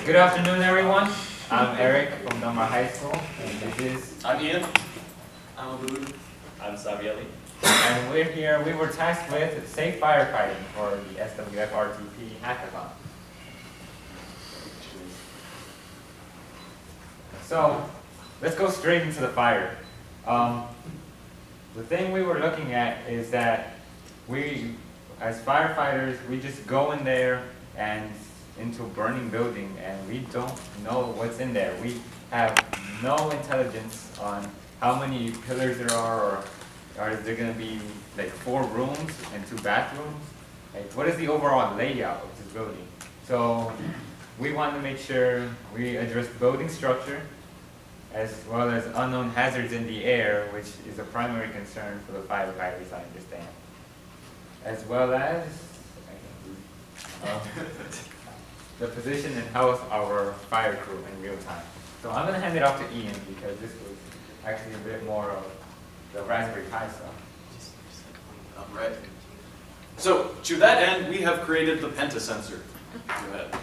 Good afternoon, everyone. I'm Eric from Dunbar High School, and this is... I'm Ian. I'm Abu. I'm Savieli. And we're here, we were tasked with safe firefighting for the SWFRTP Hackathon. So, let's go straight into the fire. The thing we were looking at is that we, as firefighters, we just go in there and into a burning building and we don't know what's in there. We have no intelligence on how many pillars there are, or is there going to be like 4 rooms and 2 bathrooms? Like, what is the overall layout of this building? So we want to make sure we address building structure as well as unknown hazards in the air, which is a primary concern for the firefighters, I understand. As well as the position and health of our fire crew in real time. So I'm going to hand it off to Ian because this was actually a bit more of the Raspberry Pi stuff. All right. So to that end, we have created the Penta sensor. Go ahead.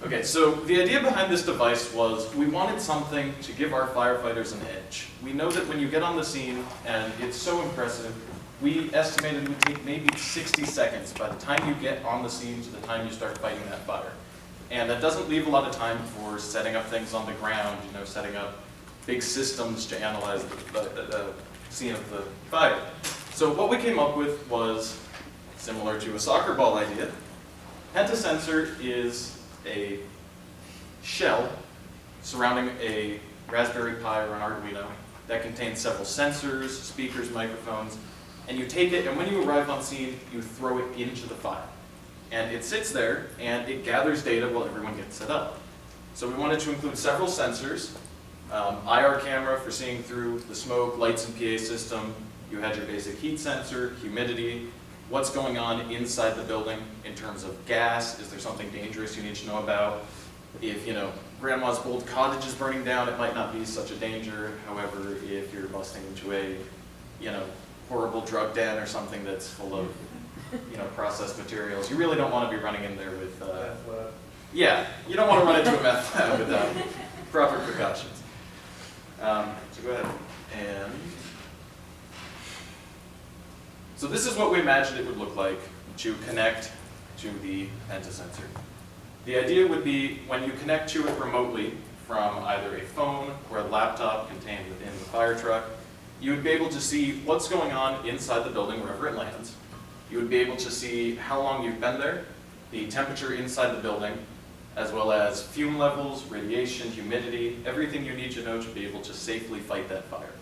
Okay, so the idea behind this device was we wanted something to give our firefighters an edge. We know that when you get on the scene, and it's so impressive, we estimated it would take maybe 60 seconds by the time you get on the scene to the time you start fighting that fire. And that doesn't leave a lot of time for setting up things on the ground, you know, setting up big systems to analyze the scene of the fire. So what we came up with was similar to a soccer ball idea. Penta sensor is a shell surrounding a Raspberry Pi or an Arduino that contains several sensors, speakers, microphones, and you take it, and when you arrive on scene, you throw it into the fire. And it sits there, and it gathers data while everyone gets set up. So we wanted to include several sensors, IR camera for seeing through the smoke, lights and PA system. You had your basic heat sensor, humidity, what's going on inside the building in terms of gas. Is there something dangerous you need to know about? If, you know, grandma's old cottage is burning down, it might not be such a danger. However, if you're busting into a, you know, horrible drug den or something that's full of, you know, processed materials, you really don't want to be running in there with, yeah, you don't want to run into a meth lab without proper precautions. So go ahead and... So this is what we imagined it would look like to connect to the Penta sensor. The idea would be when you connect to it remotely from either a phone or a laptop contained within the fire truck, you would be able to see what's going on inside the building wherever it lands. You would be able to see how long you've been there, the temperature inside the building, as well as fume levels, radiation, humidity, everything you need to know to be able to safely fight that fire.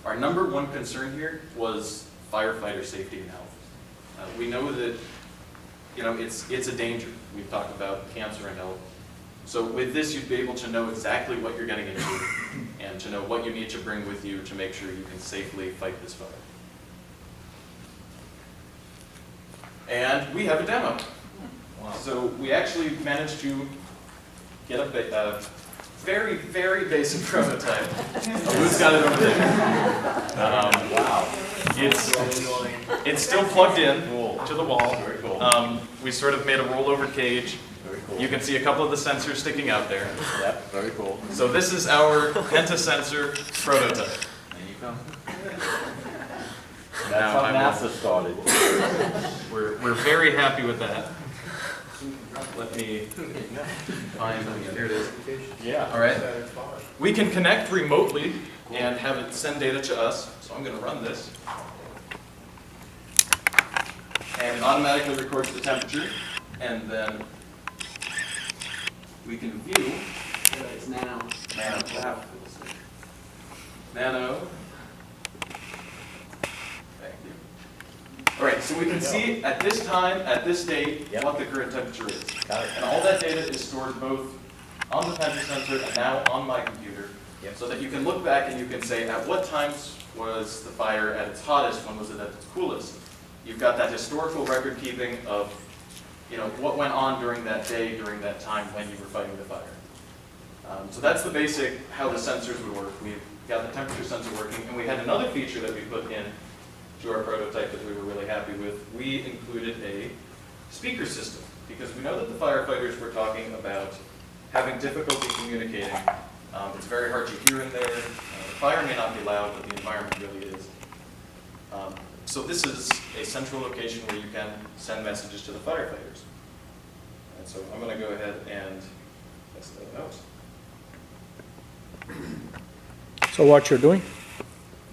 Our #1 concern here was firefighter safety and health. We know that, you know, it's a danger. We've talked about cancer and health. So with this, you'd be able to know exactly what you're getting into and to know what you need to bring with you to make sure you can safely fight this fire. And we have a demo. Wow. So we actually managed to get a very, very basic prototype. Who's got it over there? Wow. It's still plugged in to the wall. Very cool. We sort of made a rollover cage. Very cool. You can see a couple of the sensors sticking out there. Yep, very cool. So this is our Penta sensor prototype. There you go. That's how NASA started. We're very happy with that. Let me find, here it is. Yeah. All right. We can connect remotely and have it send data to us. So I'm going to run this. And it automatically records the temperature. And then we can view. It's nano. Nano. Nano. Thank you. All right, so we can see at this time, at this date, what the current temperature is. And all that data is stored both on the Penta sensor and now on my computer, so that you can look back and you can say, at what times was the fire at its hottest, when was it at its coolest? You've got that historical record keeping of, you know, what went on during that day, during that time when you were fighting the fire. So that's the basic, how the sensors would work. We've got the temperature sensor working, and we had another feature that we put in to our prototype that we were really happy with. We included a speaker system, because we know that the firefighters were talking about having difficulty communicating. It's very hard to hear in there. The fire may not be loud, but the environment really is. So this is a central location where you can send messages to the firefighters. And so I'm going to go ahead and test that out. So what you're doing?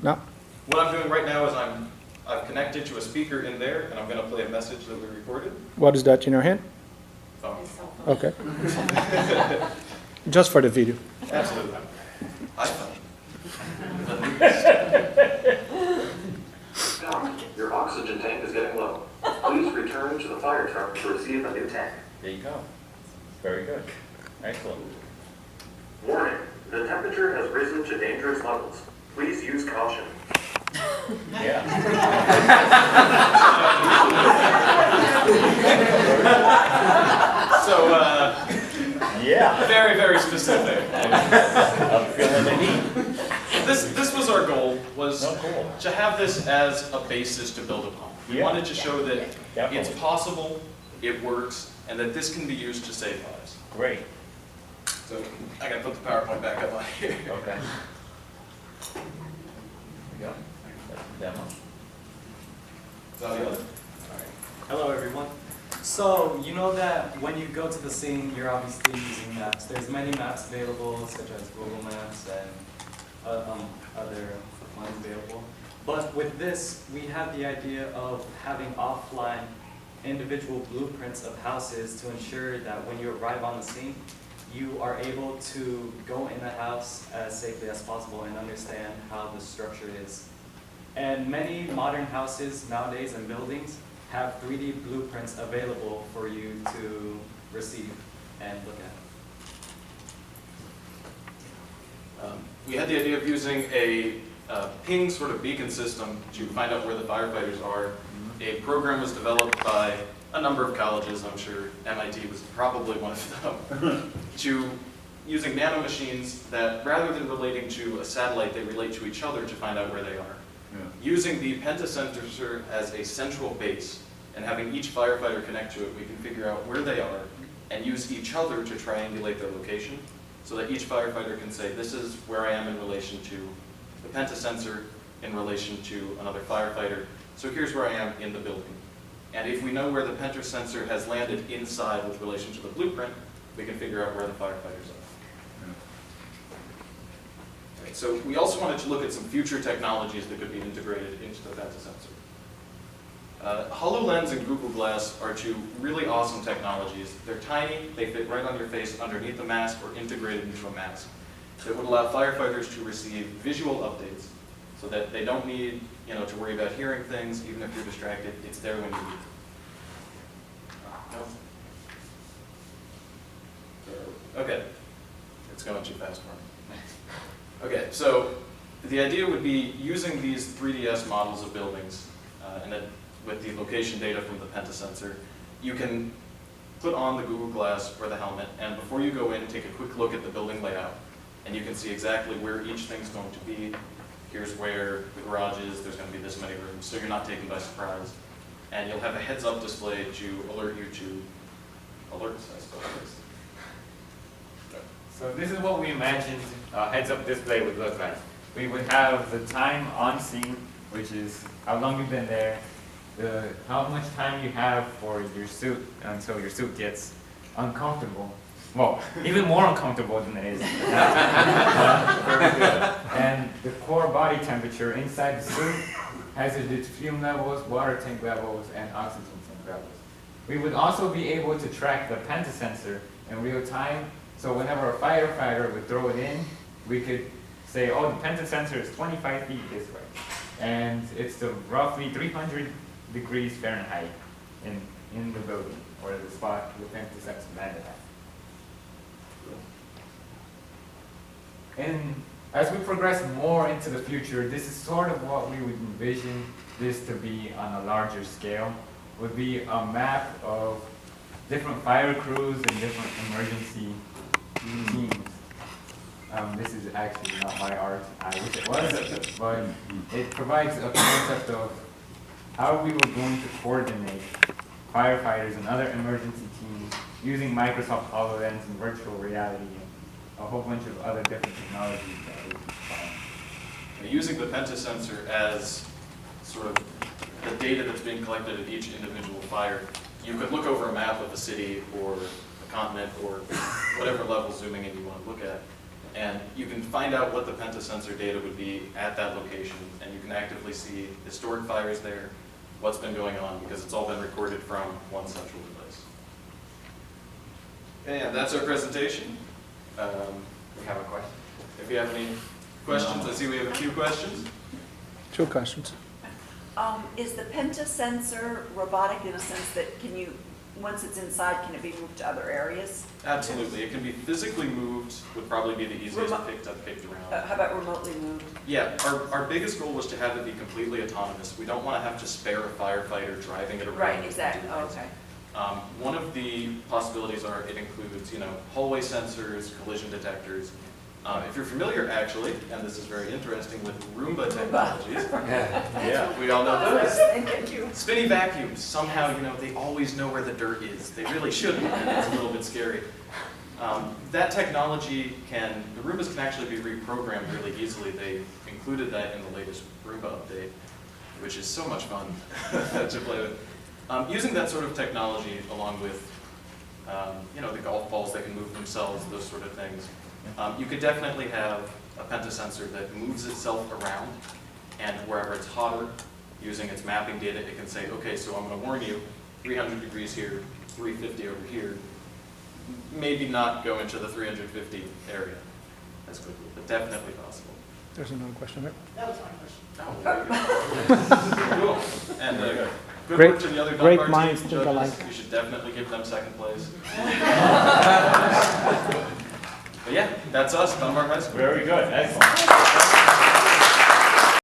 No? What I'm doing right now is I've connected to a speaker in there, and I'm going to play a message that we recorded. What is that in your hand? Phone. Okay. Just for the video. Absolutely. iPhone. Doc, your oxygen tank is getting low. Please return to the fire truck to receive a new tank. There you go. Very good. Excellent. Warning, the temperature has risen to dangerous levels. Please use caution. Yeah. So, Yeah. very, very specific. I'm feeling the heat. This was our goal, was Oh, cool. to have this as a basis to build upon. We Yeah. wanted to show that Definitely. it's possible, it works, and that this can be used to save lives. Great. So I gotta put the PowerPoint back up on here. Okay. There we go. That's the demo. Is that the other? Hello, everyone. So, you know that when you go to the scene, you're obviously using maps. There's many maps available, such as Google Maps and other ones available. But with this, we have the idea of having offline individual blueprints of houses to ensure that when you arrive on the scene, you are able to go in the house as safely as possible and understand how the structure is. And many modern houses nowadays and buildings have 3D blueprints available for you to receive and look at. We had the idea of using a ping sort of beacon system to find out where the firefighters are. A program was developed by a number of colleges, I'm sure MIT was probably one of them, to using nanomachines that rather than relating to a satellite, they relate to each other to find out where they are. Using the Penta sensor as a central base and having each firefighter connect to it, we can figure out where they are and use each other to triangulate their location so that each firefighter can say, this is where I am in relation to the Penta sensor in relation to another firefighter. So here's where I am in the building. And if we know where the Penta sensor has landed inside with relation to the blueprint, we can figure out where the firefighters are. Right, so we also wanted to look at some future technologies that could be integrated into the Penta sensor. HoloLens and Google Glass are two really awesome technologies. They're tiny, they fit right on your face underneath the mask or integrated into a mask. That would allow firefighters to receive visual updates so that they don't need to worry about hearing things, even if you're distracted, it's there when you need it. No? Okay, it's going too fast for me. Okay, so the idea would be using these 3DS models of buildings, and then with the location data from the Penta sensor, you can put on the Google Glass or the helmet, and before you go in, take a quick look at the building layout, and you can see exactly where each thing's going to be. Here's where the garage is, there's going to be this many rooms, so you're not taken by surprise. And you'll have a heads-up display to alert you to alerts, I suppose. So this is what we imagined a heads-up display would look like. We would have the time on scene, which is how long you've been there, how much time you have for your suit until your suit gets uncomfortable. Well, even more uncomfortable than it is. And the core body temperature inside the suit, hazardous fume levels, water tank levels, and oxygen tank levels. We would also be able to track the Penta sensor in real time, so whenever a firefighter would throw it in, we could say, oh, the Penta sensor is 25 feet this way. And it's the roughly 300 degrees Fahrenheit in the building, or the spot the Penta sensor landed at. And as we progress more into the future, this is sort of what we would envision this to be on a larger scale, would be a map of different fire crews and different emergency teams. This is actually not my art, I wish it was, but it provides a concept of how we were going to coordinate firefighters and other emergency teams using Microsoft HoloLens and virtual reality and a whole bunch of other different technologies that we found. Using the Penta sensor as sort of the data that's being collected at each individual fire, you could look over a map of a city or a continent or whatever level zooming in you want to look at, and you can find out what the Penta sensor data would be at that location, and you can actively see historic fires there, what's been going on, because it's all been recorded from one central device. And that's our presentation. We have a question. If you have any questions, I see we have a few questions. 2 questions. Is the Penta sensor robotic in a sense that once it's inside, can it be moved to other areas? Absolutely. It can be physically moved, would probably be the easiest picked around. How about remotely moved? Yeah, our biggest goal was to have it be completely autonomous. We don't want to have to spare a firefighter driving it around. Right, exactly, oh, okay. One of the possibilities it includes, hallway sensors, collision detectors. If you're familiar, actually, and this is very interesting, with Roomba technologies, yeah, we all know those. Thank you. Spinny vacuums, somehow, they always know where the dirt is. They really shouldn't, and it's a little bit scary. That technology the Roombas can actually be reprogrammed really easily. They included that in the latest Roomba update, which is so much fun to play with. Using that sort of technology, along with, the golf balls that can move themselves, those sort of things, you could definitely have a Penta sensor that moves itself around, and wherever it's hotter, using its mapping data, it can say, okay, so I'm going to warn you, 300 degrees here, 350 over here. Maybe not go into the 350 area as quickly, but definitely possible. There's another question, right? That was my question. Oh, cool. And good Great- work to the other great Dunbar minds team think judges. alike. You should definitely give them second place. But yeah, that's us, Dunbar High School. Very good, excellent.